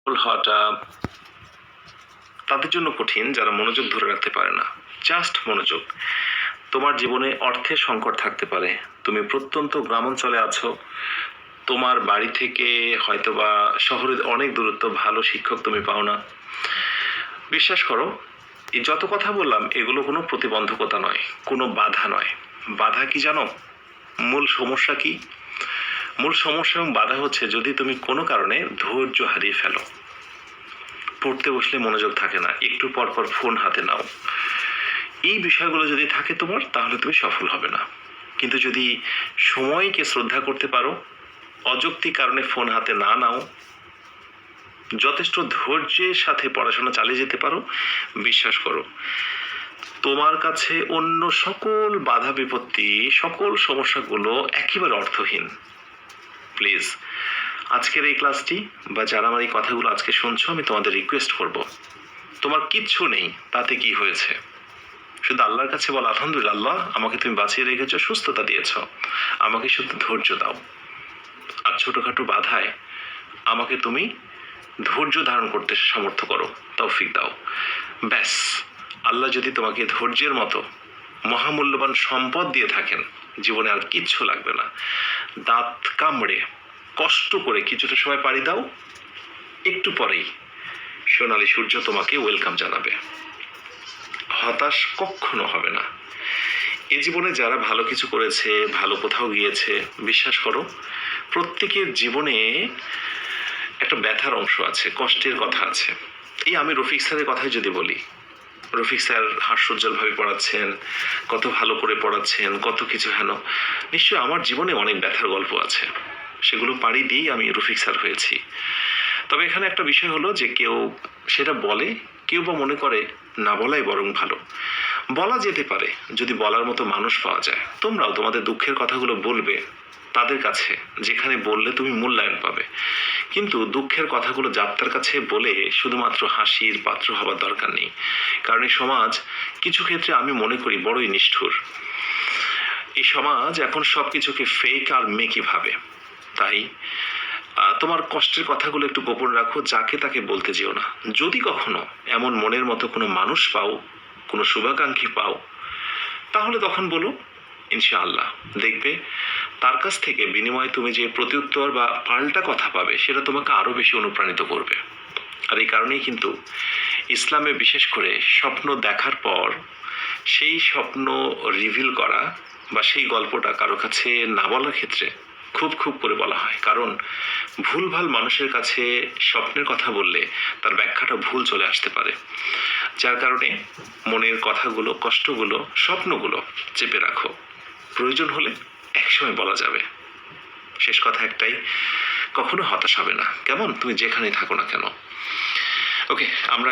হওয়াটা তাদের জন্য কঠিন যারা মনোযোগ ধরে রাখতে পারে না। জাস্ট মনোযোগ। তোমার জীবনে অর্থের সংকট থাকতে পারে, তুমি প্রত্যন্ত গ্রামাঞ্চলে আছো, তোমার বাড়ি থেকে হয়তোবা শহরের অনেক দূরত্ব, ভালো শিক্ষক তুমি পাও না। বিশ্বাস করো, এই যত কথা বললাম এগুলো কোনো প্রতিবন্ধকতা নয়, কোনো বাধা নয়। বাধা কি জানো? মূল সমস্যা কি? মূল সমস্যা এবং বাধা হচ্ছে যদি তুমি কোনো কারণে ধৈর্য হারিয়ে ফেলো, পড়তে বসলে মনোযোগ থাকে না, একটু পর পর ফোন হাতে নাও, এই বিষয়গুলো যদি থাকে তোমার, তাহলে তুমি সফল হবে না। কিন্তু যদি সময়কে শ্রদ্ধা করতে পারো, অযৌক্তিক কারণে ফোন হাতে না নাও, যথেষ্ট ধৈর্যের সাথে পড়াশোনা চালিয়ে যেতে পারো, বিশ্বাস করো তোমার কাছে অন্য সকল বাধা বিপত্তি, সকল সমস্যাগুলো একেবারে অর্থহীন। প্লিজ আজকের এই ক্লাসটি বা যারা আমার এই কথাগুলো আজকে শুনছো, আমি তোমাদের রিকোয়েস্ট করব, তোমার কিচ্ছু নেই, তাতে কি হয়েছে? শুধু আল্লাহর কাছে বল, আলহামদুলিল্লাহ আল্লাহ, আমাকে তুমি বাঁচিয়ে রেখেছো, সুস্থতা দিয়েছো, আমাকে শুধু ধৈর্য দাও। আর ছোটখাটো বাধায় আমাকে তুমি ধৈর্য ধারণ করতে সামর্থ্য করো, তৌফিক দাও। ব্যাস, আল্লাহ যদি তোমাকে ধৈর্যের মতো মহামূল্যবান সম্পদ দিয়ে থাকেন, জীবনে আর কিচ্ছু লাগবে না। দাঁত কামড়ে কষ্ট করে কিছুটা সময় পাড়ি দাও, একটু পরেই সোনালী সূর্য তোমাকে ওয়েলকাম জানাবে। হতাশ কখনো হবে না। এই জীবনে যারা ভালো কিছু করেছে, ভালো কোথাও গিয়েছে, বিশ্বাস করো প্রত্যেকের জীবনে একটা ব্যথার অংশ আছে, কষ্টের কথা আছে। এই আমি রফিক স্যারের কথাই যদি বলি, রফিক স্যার হাস্যোজ্জ্বলভাবে পড়াচ্ছেন, কত ভালো করে পড়াচ্ছেন, কত কিছু হেন, নিশ্চয়ই আমার জীবনে অনেক ব্যথার গল্প আছে, সেগুলো পাড়ি দিয়েই আমি রফিক স্যার হয়েছি। তবে এখানে একটা বিষয় হলো যে কেউ সেটা বলে, কেউ বা মনে করে না বলাই বরং ভালো। বলা যেতে পারে যদি বলার মতো মানুষ পাওয়া যায়। তোমরাও তোমাদের দুঃখের কথাগুলো বলবে তাদের কাছে, যেখানে বললে তুমি মূল্যায়ন পাবে। কিন্তু দুঃখের কথাগুলো যাত্রার কাছে বলে শুধুমাত্র হাসির পাত্র হবার দরকার নেই, কারণ এই সমাজ কিছু ক্ষেত্রে আমি মনে করি বড়ই নিষ্ঠুর। এই সমাজ এখন সবকিছুকে ফেক আর মেকি ভাবে। তাই তোমার কষ্টের কথাগুলো একটু গোপন রাখো, যাকে তাকে বলতে যেও না। যদি কখনো এমন মনের মতো কোনো মানুষ পাও, কোনো শুভাকাঙ্ক্ষী পাও, তাহলে তখন বলো, ইনশাআল্লাহ দেখবে তার কাছ থেকে বিনিময়ে তুমি যে প্রত্যুত্তর বা পাল্টা কথা পাবে, সেটা তোমাকে আরো বেশি অনুপ্রাণিত করবে। আর এই কারণেই কিন্তু ইসলামে বিশেষ করে স্বপ্ন দেখার পর সেই স্বপ্ন রিভিল করা বা সেই গল্পটা কারো কাছে না বলার ক্ষেত্রে খুব খুব করে বলা হয়। কারণ ভুলভাল মানুষের কাছে স্বপ্নের কথা বললে তার ব্যাখ্যাটা ভুল চলে আসতে পারে, যার কারণে মনের কথাগুলো, কষ্টগুলো, স্বপ্নগুলো চেপে রাখো। প্রয়োজন হলে একসময় বলা যাবে। শেষ কথা একটাই, কখনো হতাশ হবে না, কেমন? তুমি যেখানেই থাকো না কেন। ওকে, আমরা